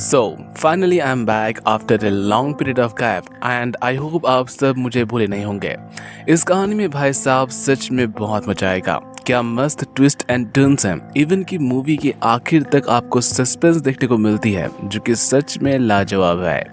So finally I'm back after a long period of gap and I hope आप सब मुझे भूले नहीं होंगे। इस कहानी में भाई साहब सच में बहुत मजा आएगा। क्या मस्त ट्विस्ट एंड टर्न्स हैं। इवन की मूवी के आखिर तक आपको सस्पेंस देखने को मिलती है जो कि सच में लाजवाब है।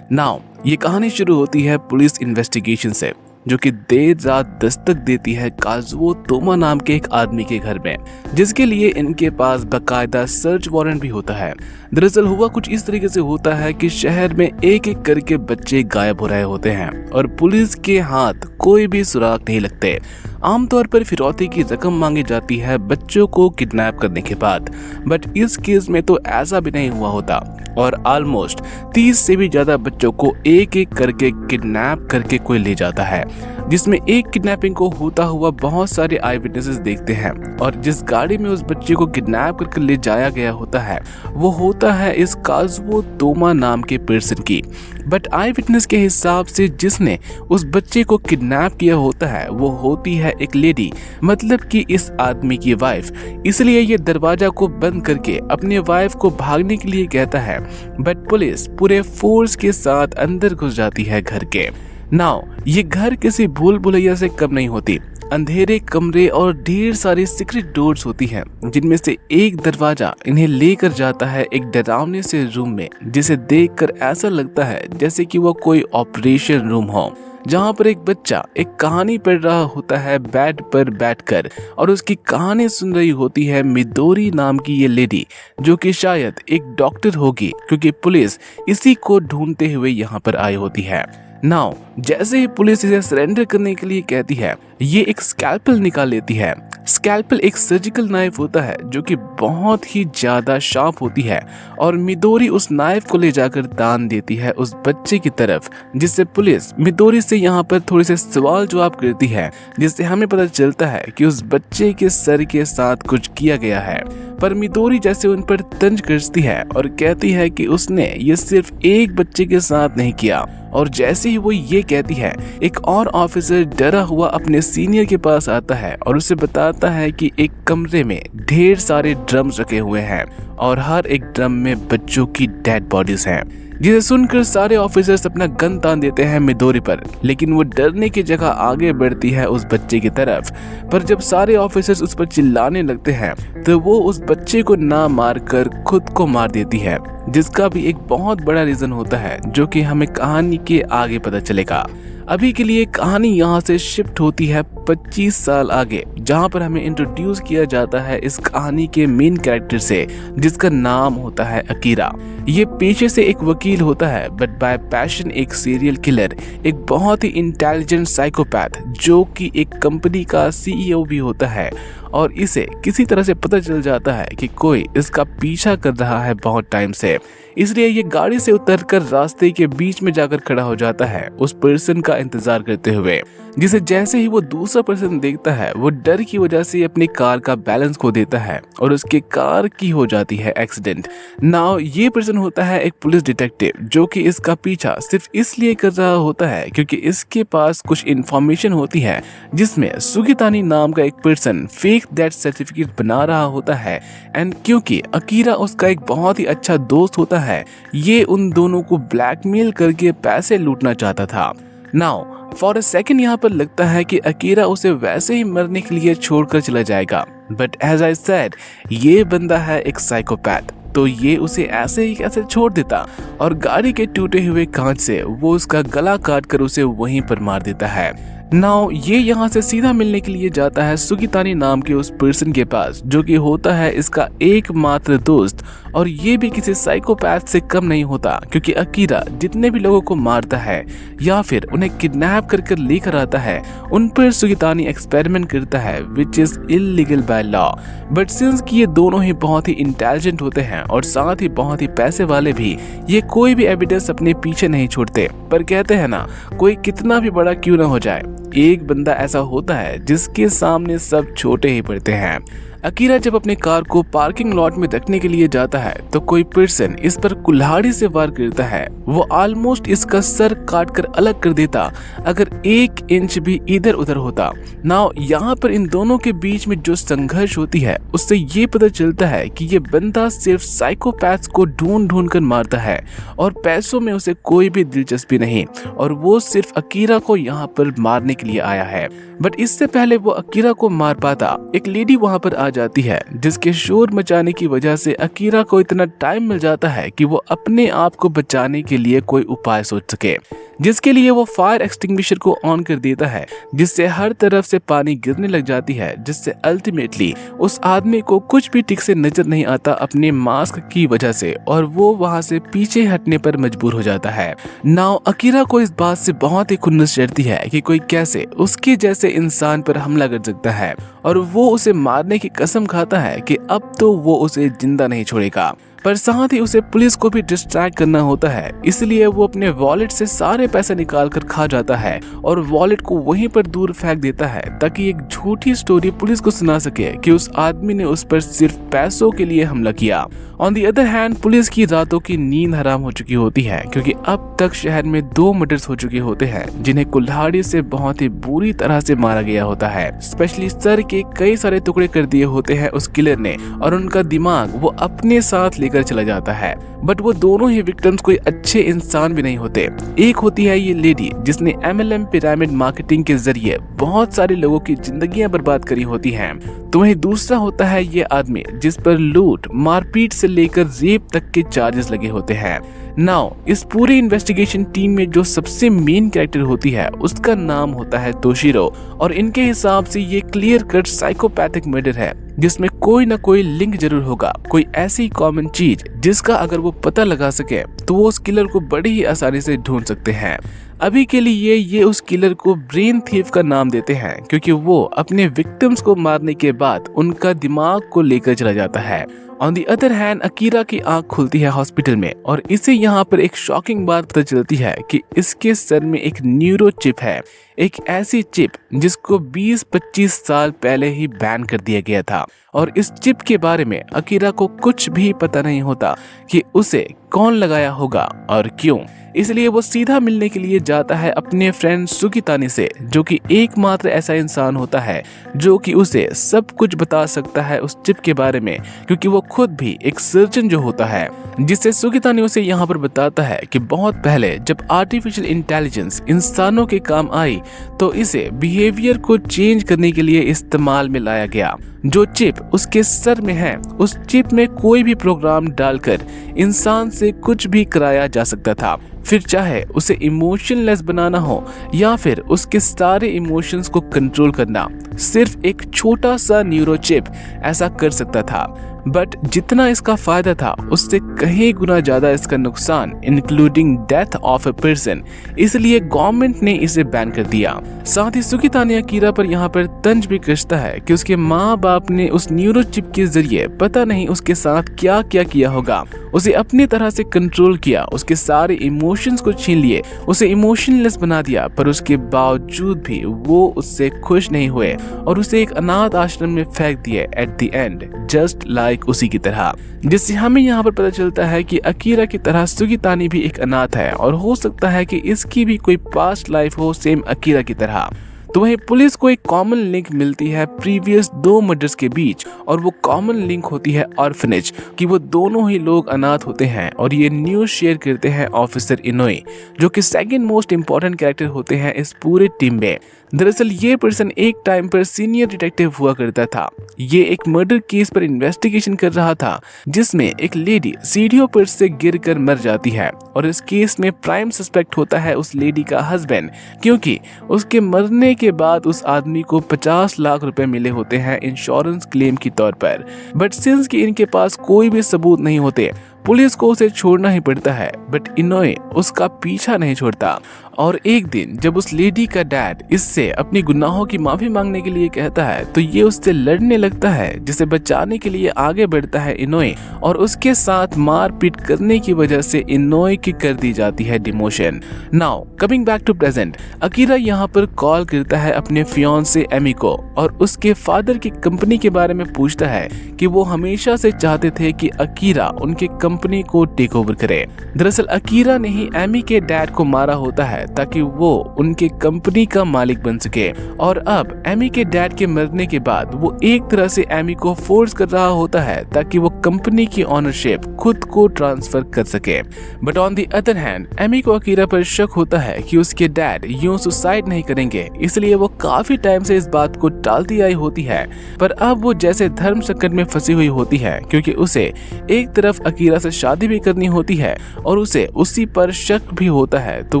नाउ ये कहानी शुरू होती है पुलिस इन्वेस्टिगेशन से जो कि देर रात दस्तक देती है काजुओ तोमा नाम के एक आदमी के घर में, जिसके लिए इनके पास बकायदा सर्च वारंट भी होता है। दरअसल हुआ कुछ इस तरीके से होता है कि शहर में एक एक करके बच्चे गायब हो रहे होते हैं और पुलिस के हाथ कोई भी सुराग नहीं लगते। आमतौर पर फिरौती की रकम मांगी जाती है बच्चों को किडनैप करने के बाद, बट इस केस में तो ऐसा भी नहीं हुआ होता और ऑलमोस्ट 30 से भी ज्यादा बच्चों को एक एक करके किडनैप करके कोई ले जाता है, जिसमें एक किडनैपिंग को होता हुआ बहुत सारे आई विटनेसेस देखते हैं और जिस गाड़ी में उस बच्चे को किडनैप करके ले जाया गया होता है वो होता है इस काजुओ तोमा नाम के पर्सन की। बट आई विटनेस के हिसाब से जिसने उस बच्चे को किडनैप किया होता है वो होती है एक लेडी, मतलब कि इस आदमी की वाइफ। इसलिए ये दरवाजा को बंद करके अपने वाइफ को भागने के लिए कहता है, बट पुलिस पूरे फोर्स के साथ अंदर घुस जाती है घर के। नाउ ये घर किसी भूल भुलैया से कम नहीं होती। अंधेरे कमरे और ढेर सारी सीक्रेट डोर्स होती हैं, जिनमें से एक दरवाजा इन्हें लेकर जाता है एक डरावने से रूम में, जिसे देखकर ऐसा लगता है जैसे कि वो कोई ऑपरेशन रूम हो, जहाँ पर एक बच्चा एक कहानी पढ़ रहा होता है बेड पर बैठकर और उसकी कहानी सुन रही होती है मिदोरी नाम की ये लेडी, जो कि शायद एक डॉक्टर होगी क्योंकि पुलिस इसी को ढूंढते हुए यहाँ पर आई होती है। नाउ जैसे ही पुलिस इसे सरेंडर करने के लिए कहती है, ये एक स्कैल्पेल निकाल लेती है। स्कैल्पेल एक सर्जिकल नाइफ होता है जो कि बहुत ही ज्यादा शार्प होती है और मिदोरी उस नाइफ को ले जाकर दान देती है उस बच्चे की तरफ, जिससे पुलिस मिदोरी से यहाँ पर थोड़े से सवाल जवाब करती है, जिससे हमें पता चलता है कि उस बच्चे के सर के साथ कुछ किया गया है। पर मिदोरी जैसे उन पर तंज कसती है और कहती है कि उसने ये सिर्फ एक बच्चे के साथ नहीं किया, और जैसे ही वो ये कहती है एक और ऑफिसर डरा हुआ अपने सीनियर के पास आता है और उसे बताता है कि एक कमरे में ढेर सारे ड्रम्स रखे हुए हैं और हर एक ड्रम में बच्चों की डेड बॉडीज हैं, जिसे सुनकर सारे ऑफिसर्स अपना गन तान देते हैं मिदोरी पर, लेकिन वो डरने की जगह आगे बढ़ती है उस बच्चे की तरफ। पर जब सारे ऑफिसर्स उस पर चिल्लाने लगते हैं तो वो उस बच्चे को ना मारकर खुद को मार देती है, जिसका भी एक बहुत बड़ा रीजन होता है जो कि हमें कहानी के आगे पता चलेगा। अभी के लिए कहानी यहाँ से शिफ्ट होती है 25 साल आगे, जहाँ पर हमें इंट्रोड्यूस किया जाता है इस कहानी के मेन कैरेक्टर से, जिसका नाम होता है अकीरा। ये पेशे से एक वकील होता है बट बाय पैशन एक सीरियल किलर, एक बहुत ही इंटेलिजेंट साइकोपैथ जो कि एक कंपनी का सीईओ भी होता है, और इसे किसी तरह से पता चल जाता है कि कोई इसका पीछा कर रहा है बहुत टाइम से। इसलिए ये गाड़ी से उतरकर रास्ते के बीच में जाकर खड़ा हो जाता है उस पर्सन का इंतजार करते हुए, जिसे जैसे ही वो दूसरा पर्सन देखता है वो डर की वजह से अपनी कार का बैलेंस खो देता है और उसके कार की हो जाती है एक्सीडेंट। नाउ ये पर्सन होता है एक पुलिस डिटेक्टिव जो कि इसका पीछा सिर्फ इसलिए कर रहा होता है क्योंकि इसके पास कुछ इंफॉर्मेशन होती है जिसमें सुगितानी नाम का एक पर्सन फेक डेथ सर्टिफिकेट बना रहा होता है, एंड क्योंकि अकीरा उसका एक बहुत ही अच्छा दोस्त होता है, ये उन दोनों को ब्लैकमेल करके पैसे लूटना चाहता था। नाउ फॉर अ सेकंड यहाँ पर लगता है कि अकीरा उसे वैसे ही मरने के लिए छोड़कर चला जाएगा, बट एज आई सेड ये बंदा है एक साइकोपैथ, तो ये उसे ऐसे ही कैसे छोड़ देता, और गाड़ी के टूटे हुए कांच से वो उसका गला काट कर उसे वहीं पर मार देता है। नाउ ये यहाँ से सीधा मिलने के लिए जाता है सुगितानी नाम के उस पर्सन के पास जो कि होता है इसका एकमात्र दोस्त, और ये भी किसी साइकोपैथ से कम नहीं होता क्योंकि अकीरा जितने भी लोगों को मारता है या फिर उन्हें किडनैप कर लेकर आता है उन पर सुगितानी एक्सपेरिमेंट करता है which is illegal by law. But since कि ये दोनों ही बहुत ही इंटेलिजेंट होते हैं और साथ ही बहुत ही पैसे वाले भी, ये कोई भी एविडेंस अपने पीछे नहीं छोड़ते। पर कहते हैं ना, कोई कितना भी बड़ा क्यों ना हो जाए, एक बंदा ऐसा होता है जिसके सामने सब छोटे ही पड़ते हैं। अकीरा जब अपने कार को पार्किंग लॉट में रखने के लिए जाता है तो कोई पर्सन इस पर कुल्हाड़ी से वार करता है। वो ऑलमोस्ट इसका सर काट कर अलग कर देता अगर 1 इंच भी इधर उधर होता। नाउ यहाँ पर इन दोनों के बीच में जो संघर्ष होती है उससे ये पता चलता है कि ये बंदा सिर्फ साइकोपैथ्स को ढूंढ ढूंढ कर मारता है और पैसों में उसे कोई भी दिलचस्पी नहीं, और वो सिर्फ अकीरा को यहाँ पर मारने के लिए आया है। बट इससे पहले वो अकीरा को मार पाता, एक लेडी वहाँ पर आ जाती है जिसके शोर मचाने की वजह से अकीरा को इतना टाइम मिल जाता है कि वो अपने आप को बचाने के लिए कोई उपाय सोच सके, जिसके लिए वो फायर एक्सटिंग्विशर को ऑन कर देता है जिससे हर तरफ से पानी गिरने लग जाती है, जिससे अल्टीमेटली उस आदमी को कुछ भी ठीक से नजर नहीं आता अपने मास्क की वजह से, और वो वहां से पीछे हटने पर मजबूर हो जाता है। नाउ अकीरा को इस बात से बहुत ही खुन्नस चढ़ती है कि कोई कैसे उसके जैसे इंसान पर हमला कर सकता है, और वो उसे मारने की कसम खाता है कि अब तो वो उसे जिंदा नहीं छोड़ेगा। पर साथ ही उसे पुलिस को भी डिस्ट्रैक्ट करना होता है, इसलिए वो अपने वॉलेट से सारे पैसे निकाल कर खा जाता है और वॉलेट को वहीं पर दूर फेंक देता है ताकि एक झूठी स्टोरी पुलिस को सुना सके कि उस आदमी ने उस पर सिर्फ पैसों के लिए हमला किया। On the other hand police की रातों की नींद हराम हो चुकी होती है क्योंकि अब तक शहर में 2 मर्डर्स हो चुके होते हैं जिन्हें कुल्हाड़ी से बहुत ही बुरी तरह से मारा गया होता है। स्पेशली सर के कई सारे टुकड़े कर दिए होते हैं उस किलर ने, और उनका दिमाग वो अपने साथ लेकर चला जाता है। बट वो दोनों ही विक्टिम्स कोई अच्छे इंसान भी नहीं होते। एक होती है ये लेडी जिसने MLM पिरामिड मार्केटिंग के जरिए बहुत सारे लोगों की जिंदगियां बर्बाद करी होती हैं, तो वहीं दूसरा होता है ये आदमी जिस पर लूट, मारपीट से लेकर रेप तक के चार्जेस लगे होते हैं। नाउ इस पूरी इन्वेस्टिगेशन टीम में जो सबसे मेन कैरेक्टर होती है उसका नाम होता है तोशिरो, और इनके हिसाब से ये क्लियर कट साइकोपैथिक मर्डर है जिसमें कोई ना कोई लिंक जरूर होगा, कोई ऐसी कॉमन चीज जिसका अगर वो पता लगा सके तो वो उस किलर को बड़ी ही आसानी से ढूंढ सकते हैं। अभी के लिए ये उस किलर को ब्रेन थीफ का नाम देते हैं क्योंकि वो अपने विक्टिम्स को मारने के बाद उनका दिमाग को लेकर चला जाता है। On the other hand Akira की आंख खुलती है हॉस्पिटल में और इसे यहाँ पर एक शॉकिंग बात पता चलती है कि इसके सर में एक न्यूरो चिप है, एक ऐसी चिप जिसको 20-25 साल पहले ही बैन कर दिया गया था, और इस चिप के बारे में अकीरा को कुछ भी पता नहीं होता कि उसे कौन लगाया होगा और क्यों। इसलिए वो सीधा मिलने के लिए जाता है अपने फ्रेंड सुकितानी से, जो कि एकमात्र ऐसा इंसान होता है जो कि उसे सब कुछ बता सकता है उस चिप के बारे में, क्योंकि वो खुद भी एक सर्जन जो होता है, जिससे सुकितानी उसे यहाँ पर बताता है कि बहुत पहले जब आर्टिफिशियल इंटेलिजेंस इंसानों के काम आई तो इसे बिहेवियर को चेंज करने के लिए इस्तेमाल में लाया गया। जो चिप उसके सर में है, उस चिप में कोई भी प्रोग्राम डालकर इंसान से कुछ भी कराया जा सकता था, फिर चाहे उसे इमोशनलेस बनाना हो या फिर उसके सारे इमोशंस को कंट्रोल करना, सिर्फ एक छोटा सा न्यूरो चिप ऐसा कर सकता था। बट जितना इसका फायदा था उससे कहीं गुना ज्यादा इसका नुकसान, including death of a person, इसलिए गवर्नमेंट ने इसे बैन कर दिया। साथ ही सुकितानी अकीरा पर यहाँ पर तंज भी कसता है कि उसके माँ बाप ने उस न्यूरो चिप के जरिए पता नहीं उसके साथ क्या क्या किया होगा, उसे अपनी तरह से कंट्रोल किया, उसके सारे इमोशंस को छीन लिए, उसे इमोशनलेस बना दिया, पर उसके बावजूद भी वो उससे खुश नहीं हुए और उसे एक अनाथ आश्रम में फेंक दिए at the end, just like उसी की तरह। जिससे हमें यहाँ पर पता चलता है कि अकीरा की तरह सुकितानी भी एक अनाथ है और हो सकता है कि इसकी भी कोई पास्ट लाइफ हो सेम अकीरा की तरह। तो वहीं पुलिस को एक कॉमन लिंक मिलती है प्रीवियस 2 मर्डर्स के बीच, और वो कॉमन लिंक होती है ऑर्फनेज, कि वो दोनों ही लोग अनाथ होते हैं, और ये न्यूज़ शेयर करते हैं ऑफिसर इनोई, जो कि सेकंड मोस्ट इम्पोर्टेंट कैरेक्टर होते हैं इस पूरे टीम में। दरअसल ये पर्सन एक टाइम पर सीनियर डिटेक्टिव हुआ करता था। ये एक मर्डर केस पर इन्वेस्टिगेशन कर रहा था जिसमें एक लेडी सीढ़ियों पर से गिरकर मर जाती है, और इस केस में प्राइम सस्पेक्ट होता है उस लेडी का हस्बैंड, क्योंकि उसके मरने के बाद उस आदमी को 50 लाख रुपए मिले होते हैं इंश्योरेंस क्लेम के तौर पर। बट सिंस कि इनके पास कोई भी सबूत नहीं होते, पुलिस को उसे छोड़ना ही पड़ता है, बट इनोए उसका पीछा नहीं छोड़ता। और एक दिन जब उस लेडी का डैड इससे अपनी गुनाहों की माफी मांगने के लिए कहता है तो ये उससे लड़ने लगता है, जिसे बचाने के लिए आगे बढ़ता है इनोए और उसके साथ मारपीट करने की वजह से इनोए की कर दी जाती है demotion. Now coming back to present, Akira यहाँ पर कॉल करता है अपने फियांसे एमी को और उसके फादर की कंपनी के बारे में पूछता है कि वो हमेशा से चाहते थे कि अकीरा उनके कंपनी को टेक ओवर करे। दरअसल अकीरा ने ही एमी के डैड को मारा होता है ताकि वो उनके कंपनी का मालिक बन सके, और अब एमी के डैड के मरने के बाद वो एक तरह से एमी को फोर्स कर रहा होता है ताकि वो कंपनी की ओनरशिप खुद को ट्रांसफर कर सके। But on the other hand Amy को अकीरा पर शक होता है कि उसके डैड यूं सुसाइड नहीं करेंगे, इसलिए वो काफी टाइम से इस बात को टालती आई होती है। पर अब वो जैसे धर्म संकट में फंसी हुई होती है, क्योंकि उसे एक तरफ अकीरा से शादी भी करनी होती है और उसे उसी पर शक भी होता है, तो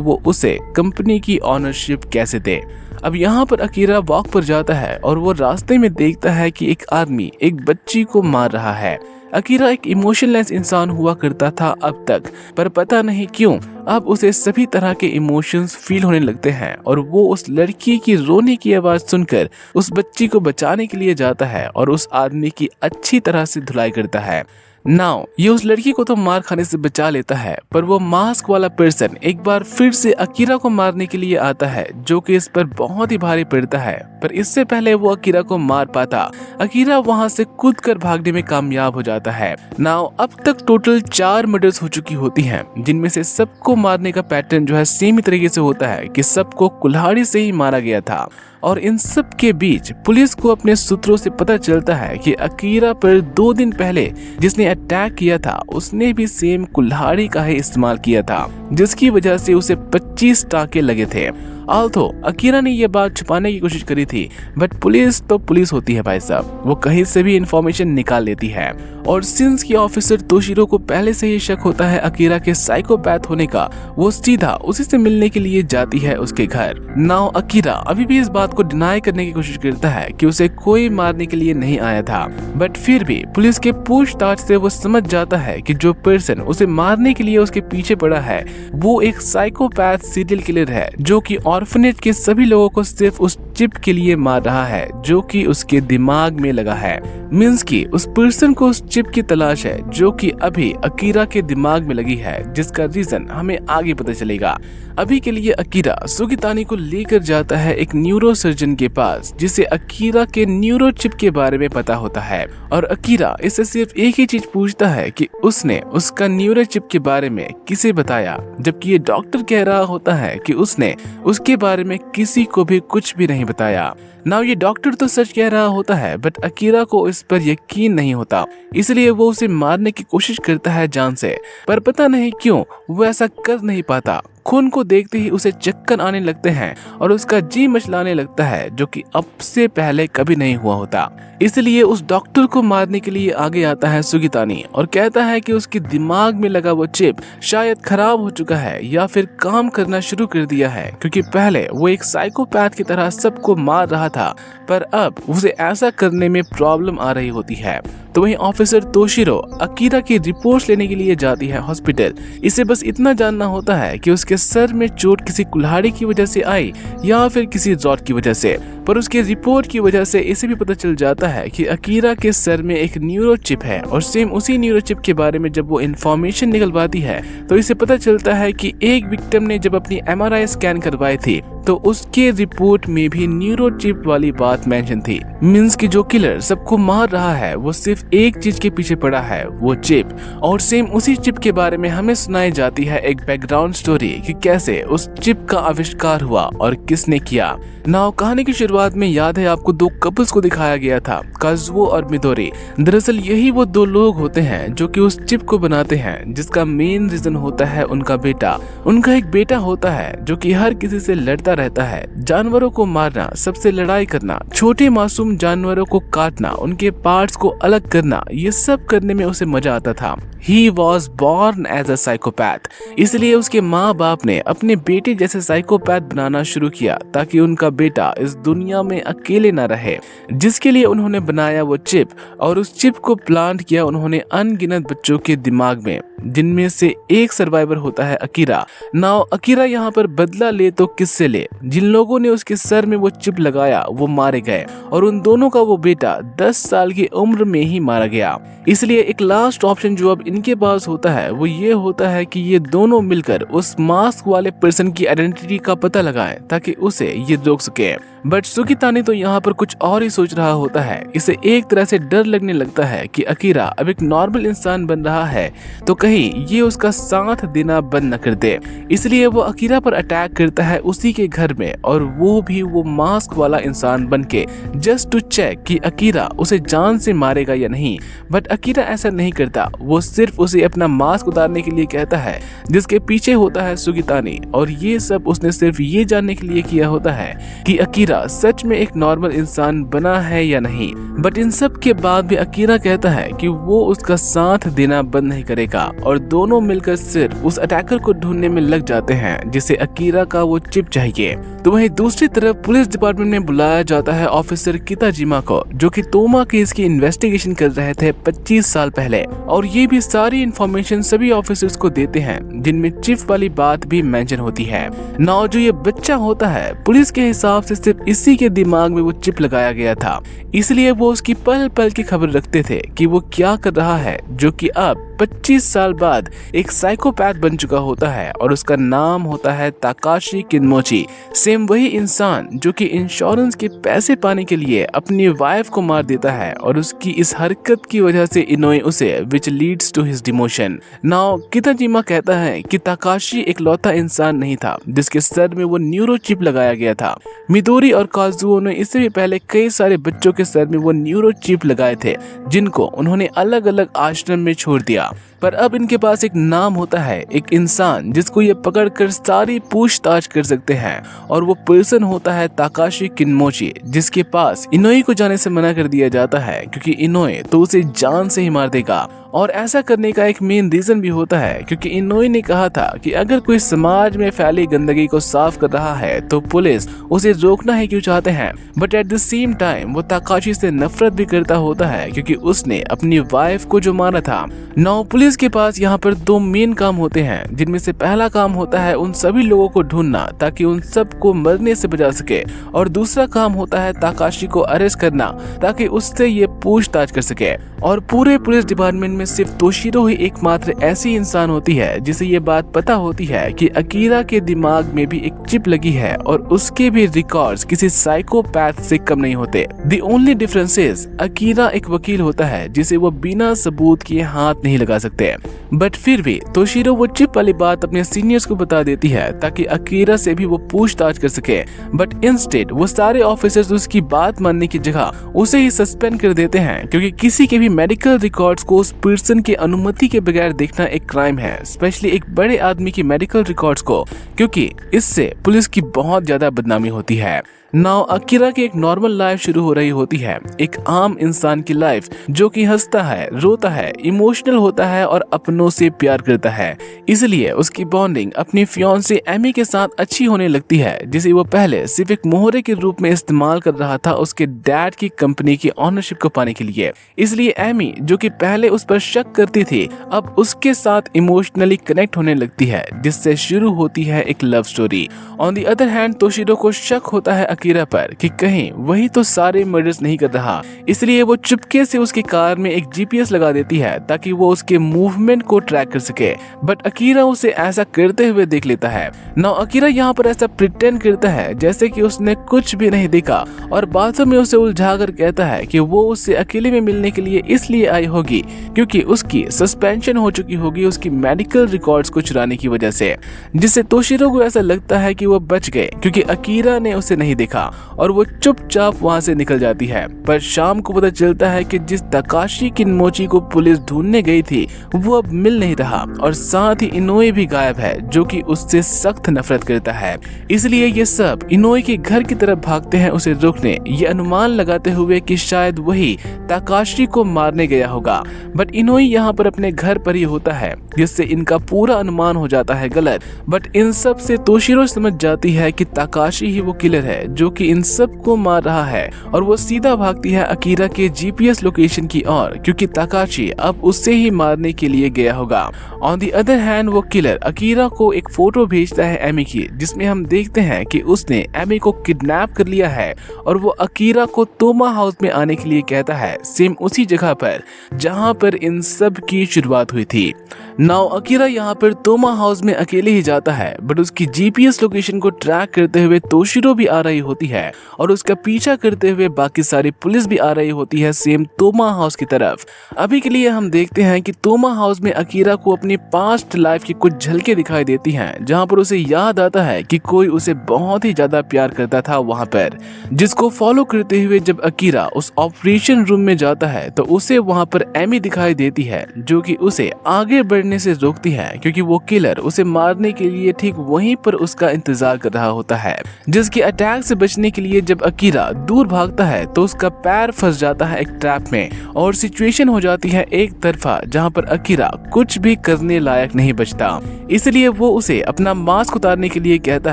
वो उसे कंपनी की ओनरशिप कैसे दे। अब यहाँ पर अकीरा वॉक पर जाता है और वो रास्ते में देखता है कि एक आदमी एक बच्ची को मार रहा है। अकीरा एक इमोशनलेस इंसान हुआ करता था अब तक, पर पता नहीं क्यों अब उसे सभी तरह के इमोशंस फील होने लगते हैं और वो उस लड़की की रोने की आवाज सुनकर उस बच्ची को बचाने के लिए जाता है और उस आदमी की अच्छी तरह से धुलाई करता है। नाउ ये उस लड़की को तो मार खाने से बचा लेता है, पर वो मास्क वाला पर्सन एक बार फिर से अकीरा को मारने के लिए आता है, जो कि इस पर बहुत ही भारी पड़ता है। पर इससे पहले वो अकीरा को मार पाता, अकीरा वहां से कूद कर भागने में कामयाब हो जाता है। नाउ अब तक टोटल 4 मर्डर्स हो चुकी होती हैं, जिनमें से सबको मारने का पैटर्न जो है सेम ही तरीके से होता है कि सबको कुल्हाड़ी से ही मारा गया था। और इन सब के बीच पुलिस को अपने सूत्रों से पता चलता है कि अकीरा पर 2 दिन पहले जिसने अटैक किया था उसने भी सेम कुल्हाड़ी का ही इस्तेमाल किया था, जिसकी वजह से उसे 25 टांके लगे थे। आल्थो अकीरा ने यह बात छुपाने की कोशिश करी थी, बट पुलिस तो पुलिस होती है भाई साहब, वो कहीं से भी इंफॉर्मेशन निकाल लेती है। और सिंस की ऑफिसर तोशिरो को पहले से ही शक होता है अकीरा के साइकोपैथ होने का, वो सीधा उसी से मिलने के लिए जाती है उसके घर। नाउ अकीरा अभी भी इस बात को डिनाई करने की कोशिश करता है कि उसे कोई मारने के लिए नहीं आया था, बट फिर भी पुलिस के पूछताछ से वो समझ जाता है कि जो पर्सन उसे मारने के लिए उसके पीछे पड़ा है वो एक साइकोपैथ सीरियल किलर है, जो कि ऑर्फनेज के सभी लोगों को सिर्फ उस चिप के लिए मार रहा है जो कि उसके दिमाग में लगा है। मींस की उस पर्सन को उस चिप की तलाश है जो कि अभी अकीरा के दिमाग में लगी है, जिसका रीजन हमें आगे पता चलेगा। अभी के लिए अकीरा सुगितानी को लेकर जाता है एक न्यूरो सर्जन के पास, जिसे अकीरा के न्यूरो चिप के बारे में पता होता है, और अकीरा इससे सिर्फ एक ही चीज पूछता है कि उसने उसका न्यूरो चिप के बारे में किसे बताया, जबकि ये डॉक्टर कह रहा होता है कि उसने उसके बारे में किसी को भी कुछ भी नहीं बताया। नाउ ये डॉक्टर तो सच कह रहा होता है, बट अकीरा को इस पर यकीन नहीं होता, इसलिए वो उसे मारने की कोशिश करता है जान से, पर पता नहीं क्यों वो ऐसा कर नहीं पाता। खून को देखते ही उसे चक्कर आने लगते हैं और उसका जी मचलाने लगता है, जो कि अब से पहले कभी नहीं हुआ होता। इसलिए उस डॉक्टर को मारने के लिए आगे आता है सुगितानी और कहता है कि उसके दिमाग में लगा वो चिप शायद खराब हो चुका है या फिर काम करना शुरू कर दिया है, क्योंकि पहले वो एक साइकोपैथ की तरह सबको मार रहा था, पर अब उसे ऐसा करने में प्रॉब्लम आ रही होती है। तो वहीं ऑफिसर तोशिरो अकीरा की रिपोर्ट्स लेने के लिए जाती है हॉस्पिटल। इसे बस इतना जानना होता है कि उसके सर में चोट किसी कुल्हाड़ी की वजह से आई या फिर किसी रॉड की वजह से, पर उसके रिपोर्ट की वजह से इसे भी पता चल जाता है कि अकीरा के सर में एक न्यूरो चिप है, और सेम उसी न्यूरो चिप के बारे में जब वो इन्फॉर्मेशन निकलवाती है तो इसे पता चलता है कि एक विक्टिम ने जब अपनी MRI स्कैन करवाई थी तो उसके रिपोर्ट में भी न्यूरो चिप वाली बात मेंशन थी। मींस कि जो किलर सबको मार रहा है वो सिर्फ एक चीज के पीछे पड़ा है, वो चिप। और सेम उसी चिप के बारे में हमें सुनाई जाती है एक बैकग्राउंड स्टोरी कि कैसे उस चिप का आविष्कार हुआ और किसने किया। नाउ कहानी की शुरुआत में याद है आपको 2 कपल्स को दिखाया गया था, काजुओ और मिदोरी। दरअसल यही वो 2 लोग होते हैं जो कि उस चिप को बनाते हैं, जिसका मेन रीजन होता है उनका बेटा। उनका एक बेटा होता है जो कि हर किसी से लड़ता रहता है। जानवरों को मारना, सबसे लड़ाई करना, छोटे मासूम जानवरों को काटना, उनके पार्ट्स को अलग करना, ये सब करने में उसे मजा आता था। He was born as a psychopath। इसलिए उसके माँ बाप ने अपने बेटे जैसे साइकोपैथ बनाना शुरू किया ताकि उनका बेटा इस दुनिया में अकेले न रहे, जिसके लिए उन्होंने बनाया वो चिप, और उस चिप को प्लांट किया उन्होंने अनगिनत बच्चों के दिमाग में, जिनमें से एक सर्वाइवर होता है अकीरा। नाउ अकीरा यहाँ पर बदला ले तो किससे ले? जिन लोगों ने उसके सर में वो चिप लगाया वो मारे गए, और उन दोनों का वो बेटा 10 साल की उम्र में ही मारा गया। इसलिए एक लास्ट ऑप्शन जो अब इनके पास होता है वो ये होता है कि ये दोनों मिलकर उस मास्क वाले पर्सन की आइडेंटिटी का पता लगाएं ताकि उसे ये रोक सके। बट सुकीतानी तो यहाँ पर कुछ और ही सोच रहा होता है। इसे एक तरह से डर लगने लगता है कि अकीरा अब एक नॉर्मल इंसान बन रहा है तो कहीं ये उसका साथ देना बंद न कर दे। इसलिए वो अकीरा पर अटैक करता है उसी के घर में, और वो भी वो मास्क वाला इंसान बन के, जस्ट टू चेक कि अकीरा उसे जान से मारेगा या नहीं। बट अकीरा ऐसा नहीं करता, वो सिर्फ उसे अपना मास्क उतारने के लिए कहता है, जिसके पीछे होता है सुकीतानी। और ये सब उसने सिर्फ ये जानने के लिए किया होता है कि अकीरा सच में एक नॉर्मल इंसान बना है या नहीं। बट इन सब के बाद भी अकीरा कहता है कि वो उसका साथ देना बंद नहीं करेगा, और दोनों मिलकर सिर्फ उस अटैकर को ढूंढने में लग जाते हैं जिसे अकीरा का वो चिप चाहिए। तो वहीं दूसरी तरफ पुलिस डिपार्टमेंट में बुलाया जाता है ऑफिसर किताजिमा को, जो कि तोमा केस की इन्वेस्टिगेशन कर रहे थे 25 साल पहले, और ये भी सारी इंफॉर्मेशन सभी ऑफिसर्स को देते हैं जिनमें चिप वाली बात भी मेंशन होती है। नाउ जो ये बच्चा होता है, पुलिस के हिसाब से सिर्फ इसी के दिमाग में वो चिप लगाया गया था, इसलिए वो उसकी पल पल की खबर रखते थे कि वो क्या कर रहा है, जो कि अब 25 साल बाद एक साइकोपैथ बन चुका होता है, और उसका नाम होता है ताकाशी किनमोची। सेम वही इंसान जो कि इंश्योरेंस के पैसे पाने के लिए अपनी वाइफ को मार देता है, और उसकी इस हरकत की वजह से इनोए उसे which leads to his demotion. Now Kitajima कहता है कि ताकाशी एक लौता इंसान नहीं था जिसके सर में वो न्यूरो चिप लगाया गया था। मिदोरी और काजुओ ने इससे भी पहले कई सारे बच्चों के सर में वो न्यूरो चिप लगाए थे, जिनको उन्होंने अलग अलग आश्रम में छोड़ दिया। पर अब इनके पास एक नाम होता है, एक इंसान जिसको ये पकड़कर सारी पूछताछ कर सकते हैं, और वो पर्सन होता है ताकाशी किनमोची, जिसके पास इनोए को जाने से मना कर दिया जाता है क्योंकि इनोए तो उसे जान से ही मार देगा। और ऐसा करने का एक मेन रीजन भी होता है क्योंकि इनोए ने कहा था कि अगर कोई समाज में फैली गंदगी को साफ कर रहा है तो पुलिस उसे रोकना ही क्यों चाहते हैं। But at the same time वो ताकाशी से नफरत भी करता होता है क्योंकि उसने अपनी वाइफ को जो मारा था। नाउ पुलिस के पास यहाँ पर 2 मेन काम होते हैं, जिनमें से पहला काम होता है उन सभी लोगों को ढूंढना ताकि उन सबको मरने से बचा सके, और दूसरा काम होता है ताकाशी को अरेस्ट करना ताकि उससे ये पूछताछ कर सके। और पूरे पुलिस डिपार्टमेंट में सिर्फ तोशिरो ही एकमात्र ऐसी इंसान होती है जिसे ये बात पता होती है कि अकीरा के दिमाग में भी एक चिप लगी है, और उसके भी रिकॉर्ड्स किसी साइकोपैथ से कम नहीं होते। The only difference is Akira एक वकील होता है जिसे वो बिना सबूत किए हाथ नहीं लगा सकते। बट फिर भी तोशिरो वो चिप वाली बात अपने सीनियर्स को बता देती है ताकि अकीरा से भी वो पूछताछ कर सके। बट इंस्टेड वो सारे ऑफिसर्स उसकी बात मानने की जगह उसे ही सस्पेंड कर देते हैं, क्योंकि किसी के भी मेडिकल रिकॉर्ड्स को उस पर्सन की अनुमति के बगैर देखना एक क्राइम है, स्पेशली एक बड़े आदमी की मेडिकल रिकॉर्ड्स को, क्योंकि इससे पुलिस की बहुत ज्यादा बदनामी होती है। नाउ अकीरा की एक नॉर्मल लाइफ शुरू हो रही होती है, एक आम इंसान की लाइफ जो कि हंसता है, रोता है, इमोशनल होता है और अपनों से प्यार करता है। इसलिए उसकी बॉन्डिंग अपनी फियांसे एमी के साथ अच्छी होने लगती है, जिसे वो पहले सिर्फ एक मोहरे के रूप में इस्तेमाल कर रहा था उसके डैड की कंपनी की ऑनरशिप को पाने के लिए। इसलिए एमी जो कि पहले उस पर शक करती थी, अब उसके साथ इमोशनली कनेक्ट होने लगती है, जिससे शुरू होती है एक love story. On the other hand Toshiro को शक होता है अकीरा पर कि कहीं वही तो सारे मर्डर्स नहीं कर रहा, इसलिए वो चुपके से उसकी कार में एक जीपीएस लगा देती है ताकि वो उसके मूवमेंट को ट्रैक कर सके। बट अकीरा उसे ऐसा करते हुए देख लेता है। नाउ अकीरा यहाँ पर ऐसा प्रिटेंड करता है जैसे कि उसने कुछ भी नहीं देखा, और बातों में उसे उलझाकर कहता है कि वो उससे अकेले में मिलने के लिए इसलिए आई होगी क्योंकि उसकी सस्पेंशन हो चुकी होगी उसकी मेडिकल रिकॉर्ड्स को चुराने की वजह से, जिससे तोशिरो को ऐसा लगता है कि वो बच गए क्योंकि अकीरा ने उसे नहीं देखा। देखा और वो चुपचाप वहां से निकल जाती है। पर शाम को पता चलता है कि जिस तकाशी किनमोची को पुलिस ढूंढने गई थी वो अब मिल नहीं रहा और साथ ही इनोए भी गायब है, जो कि उससे सख्त नफरत करता है। इसलिए ये सब इनोए के घर की तरफ भागते हैं उसे रोकने, ये अनुमान लगाते हुए कि शायद वही तकाशी को मारने गया होगा। बट इनोए यहाँ पर अपने घर पर ही होता है, जिससे इनका पूरा अनुमान हो जाता है गलत। बट इन सब से तोशिरो समझ जाती है कि तकाशी ही वो किलर है जो कि इन सब को मार रहा है, और वो सीधा भागती है अकीरा के जीपीएस लोकेशन की ओर, क्योंकि तकाशी अब उससे ही मारने के लिए गया होगा। ऑन दी अदर हैंड वो किलर अकीरा को एक फोटो भेजता है एमी की, जिसमें हम देखते हैं कि उसने एमी को किडनैप कर लिया है और वो अकीरा को तोमा हाउस में आने के लिए कहता है, सेम उसी जगह पर जहां पर इन सब की शुरुआत हुई थी। नाउ अकीरा यहाँ पर तोमा हाउस में अकेले ही जाता है, बट उसकी जीपीएस लोकेशन को ट्रैक करते हुए तोशिरो भी आ रही होती है और उसका पीछा करते हुए बाकी सारी पुलिस भी आ रही होती है सेम तोमा हाउस की तरफ। अभी के लिए हम देखते हैं कि तोमा हाउस में अकीरा को अपनी पास्ट लाइफ की कुछ झलकें दिखाई देती हैं, जहां पर उसे याद आता है कि कोई उसे बहुत ही ज्यादा प्यार करता था वहां पर, जिसको फॉलो करते हुए जब अकीरा उस ऑपरेशन रूम में जाता है तो उसे वहां पर एमी दिखाई देती है, जो कि उसे आगे बढ़ने से रोकती है, क्योंकि वो किलर उसे मारने के लिए ठीक वहीं पर उसका इंतजार कर रहा होता है। जिसके अटैक से बचने के लिए जब अकीरा दूर भागता है तो उसका पैर फंस जाता है एक ट्रैप में और सिचुएशन हो जाती है एक तरफा, जहां पर अकीरा कुछ भी करने लायक नहीं बचता। इसलिए वो उसे अपना मास्क उतारने के लिए कहता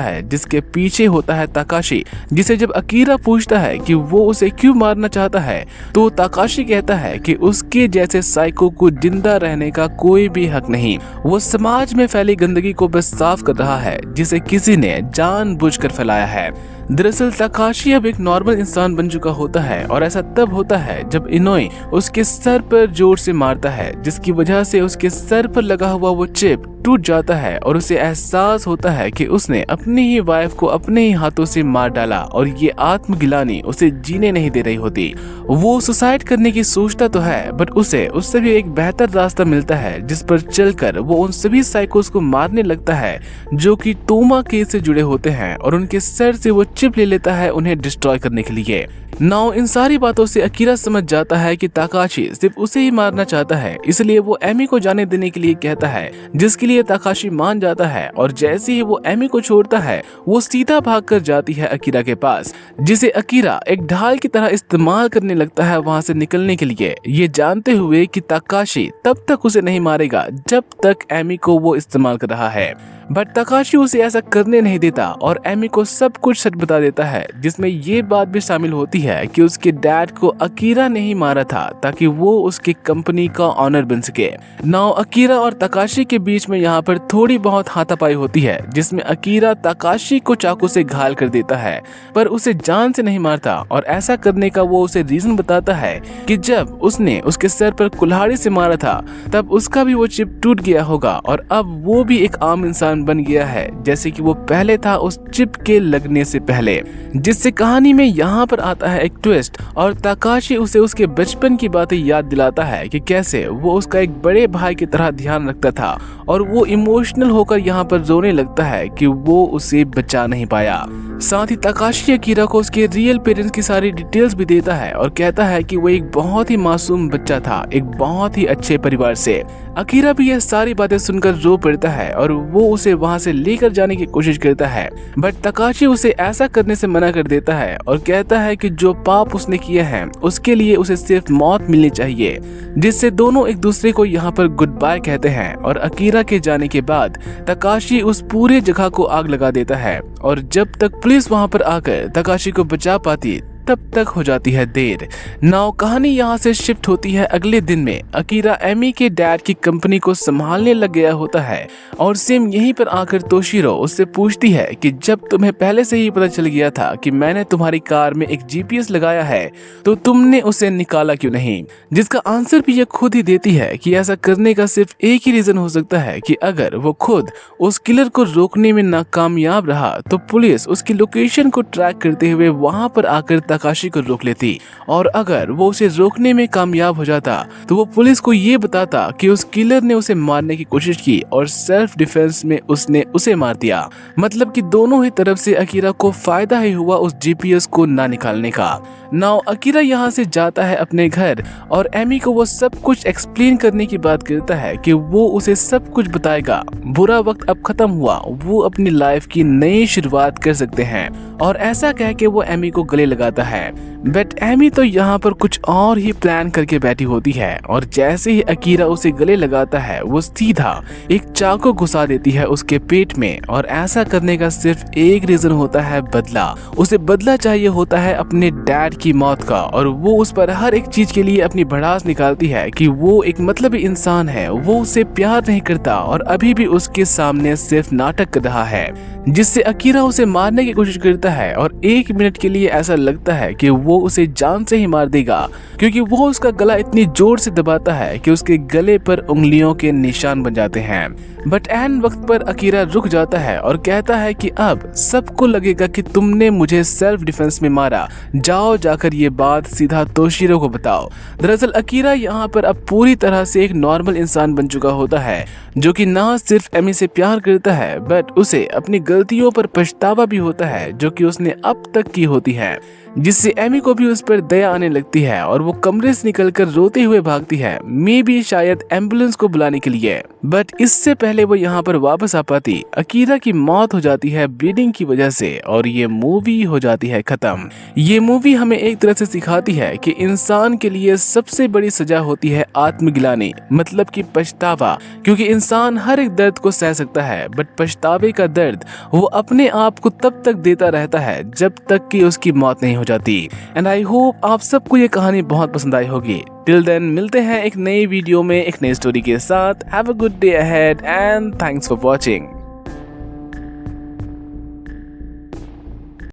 है, जिसके पीछे होता है तकाशी, जिसे जब अकीरा पूछता है कि वो उसे क्यों मारना चाहता है तो तकाशी कहता है कि उसके जैसे साइको को जिंदा रहने का कोई भी हक नहीं, वो समाज में फैली गंदगी को बस साफ कर रहा है जिसे किसी ने जानबूझकर फैलाया है। दरअसल तकाशी अब एक नॉर्मल इंसान बन चुका होता है और ऐसा तब होता है जब इनोए उसके सर पर जोर से मारता है, जिसकी वजह से उसके सर पर लगा हुआ वो चिप टूट जाता है और उसे एहसास होता है कि उसने अपनी ही वाइफ को अपने ही हाथों से मार डाला और ये आत्मगिलानी उसे जीने नहीं दे रही होती। वो सुसाइड करने की सोचता तो है, बट उसे उससे भी एक बेहतर रास्ता मिलता है जिस पर चलकर वो उन सभी साइकोस को मारने लगता है जो कि तोमा केस से जुड़े होते हैं और उनके सर से वो चिप ले लेता है उन्हें डिस्ट्रॉय करने के लिए। नाउ इन सारी बातों से अकीरा समझ जाता है कि तकाशी सिर्फ उसे ही मारना चाहता है, इसलिए वो एमी को जाने देने के लिए कहता है, जिसके लिए तकाशी मान जाता है और जैसे ही वो एमी को छोड़ता है वो सीधा भागकर जाती है अकीरा के पास, जिसे अकीरा एक ढाल की तरह इस्तेमाल करने लगता है वहां से निकलने के लिए, ये जानते हुए कि तकाशी तब तक उसे नहीं मारेगा जब तक एमी को वो इस्तेमाल कर रहा है। बट तकाशी उसे ऐसा करने नहीं देता और एमी को सब कुछ सच बता देता है, जिसमें ये बात भी शामिल होती है कि उसके डैड को अकीरा ने ही मारा था ताकि वो उसकी कंपनी का ऑनर बन सके। नाउ अकीरा और तकाशी के बीच में यहाँ पर थोड़ी बहुत हाथापाई होती है, जिसमें अकीरा तकाशी को चाकू से घायल कर देता है पर उसे जान से नहीं मारता, और ऐसा करने का वो उसे रीजन बताता है कि जब उसने उसके सर पर कुल्हाड़ी से मारा था तब उसका भी वो चिप टूट गया होगा और अब वो भी एक आम इंसान बन गया है जैसे कि वो पहले था उस चिप के लगने से पहले। जिससे कहानी में यहाँ पर आता है एक ट्विस्ट और तकाशी उसे उसके बचपन की बातें याद दिलाता है कि कैसे वो उसका एक बड़े भाई की तरह ध्यान रखता था और वो इमोशनल होकर यहाँ पर रोने लगता है कि वो उसे बचा नहीं पाया। साथ ही तकाशी अकीरा को उसके रियल पेरेंट्स की सारी डिटेल्स भी देता है और कहता है कि वो एक बहुत ही मासूम बच्चा था एक बहुत ही अच्छे परिवार से। अकीरा भी यह सारी बातें सुनकर रो पड़ता है और वो उसे वहां से लेकर जाने की कोशिश करता है, बट तकाशी उसे ऐसा करने से मना कर देता है और कहता है कि जो पाप उसने किया है उसके लिए उसे सिर्फ मौत मिलनी चाहिए। जिससे दोनों एक दूसरे को यहाँ पर गुड बाय कहते हैं और अकीरा के जाने के बाद तकाशी उस पूरे जगह को आग लगा देता है और जब तक पुलिस वहां पर आकर तकाशी को बचा पाती तब तक हो जाती है देर। नाउ कहानी यहाँ से शिफ्ट होती है अगले दिन में। अकीरा एमी के डैड की कंपनी को संभालने लग गया होता है और सेम यहीं पर आकर तोशिरो उससे पूछती है कि जब तुम्हें पहले से ही पता चल गया था कि मैंने तुम्हारी कार में एक जीपीएस लगाया है तो तुमने उसे निकाला क्यों नहीं। जिसका आंसर भी ये खुद ही देती है कि ऐसा करने का सिर्फ एक ही रीजन हो सकता है कि अगर वो खुद उस किलर को रोकने में नाकामयाब रहा तो पुलिस उसकी लोकेशन को ट्रैक करते हुए वहां पर आकर ताकाशी को रोक लेती और अगर वो उसे रोकने में कामयाब हो जाता तो वो पुलिस को ये बताता कि उस किलर ने उसे मारने की कोशिश की और सेल्फ डिफेंस में उसने उसे मार दिया। मतलब कि दोनों ही तरफ से अकीरा को फायदा ही हुआ उस जीपीएस को ना निकालने का। नाउ अकीरा यहाँ से जाता है अपने घर और एमी को वो सब कुछ एक्सप्लेन करने की बात करता है कि वो उसे सब कुछ बताएगा। बुरा वक्त अब खत्म हुआ, वो अपनी लाइफ की नई शुरुआत कर सकते हैं और ऐसा कह के वो एमी को गले लगाता है। बट एमी तो यहाँ पर कुछ और ही प्लान करके बैठी होती है और जैसे ही अकीरा उसे गले लगाता है वो सीधा एक चाकू घुसा देती है उसके पेट में। और ऐसा करने का सिर्फ एक रीजन होता है, बदला। उसे बदला चाहिए होता है अपने डैड की मौत का और वो उस पर हर एक चीज के लिए अपनी भड़ास निकालती है कि वो एक मतलबी इंसान है, वो उसे प्यार नहीं करता और अभी भी उसके सामने सिर्फ नाटक कर रहा है, जिससे अकीरा उसे मारने की कोशिश करता है। और 1 मिनट के लिए ऐसा लगता है कि वो उसे जान से ही मार देगा क्योंकि वो उसका गला इतनी जोर से दबाता है कि उसके गले पर उंगलियों के निशान बन जाते हैं। बट एन वक्त पर अकीरा रुक जाता है और कहता है कि अब सबको लगेगा कि तुमने मुझे सेल्फ डिफेंस में मारा, जाओ जाकर ये बात सीधा तोशिरो को बताओ। दरअसल अकीरा यहाँ पर अब पूरी तरह से एक नॉर्मल इंसान बन चुका होता है जो कि ना सिर्फ एमी से प्यार करता है बट उसे अपनी गलतियों पर पछतावा भी होता है जो कि उसने अब तक की होती है, जिससे एमी को भी उस पर दया आने लगती है और वो कमरे से निकलकर रोते हुए भागती है, मे भी शायद एम्बुलेंस को बुलाने के लिए। बट इससे पहले वो यहाँ पर वापस आ पाती, अकीरा की मौत हो जाती है ब्लीडिंग की वजह से और ये मूवी हो जाती है खत्म। ये मूवी हमें एक तरह से सिखाती है कि इंसान के लिए सबसे बड़ी सजा होती है आत्मग्लानि, मतलब कि पछतावा, क्योंकि इंसान हर एक दर्द को सह सकता है बट पछतावे का दर्द वो अपने आप को तब तक देता रहता है जब तक कि उसकी मौत नहीं हो जाती। एंड आई होप आप सबको ये कहानी बहुत पसंद आई होगी। टिल देन मिलते हैं एक नई वीडियो में एक नई स्टोरी के साथ। Have a good day ahead and thanks for watching.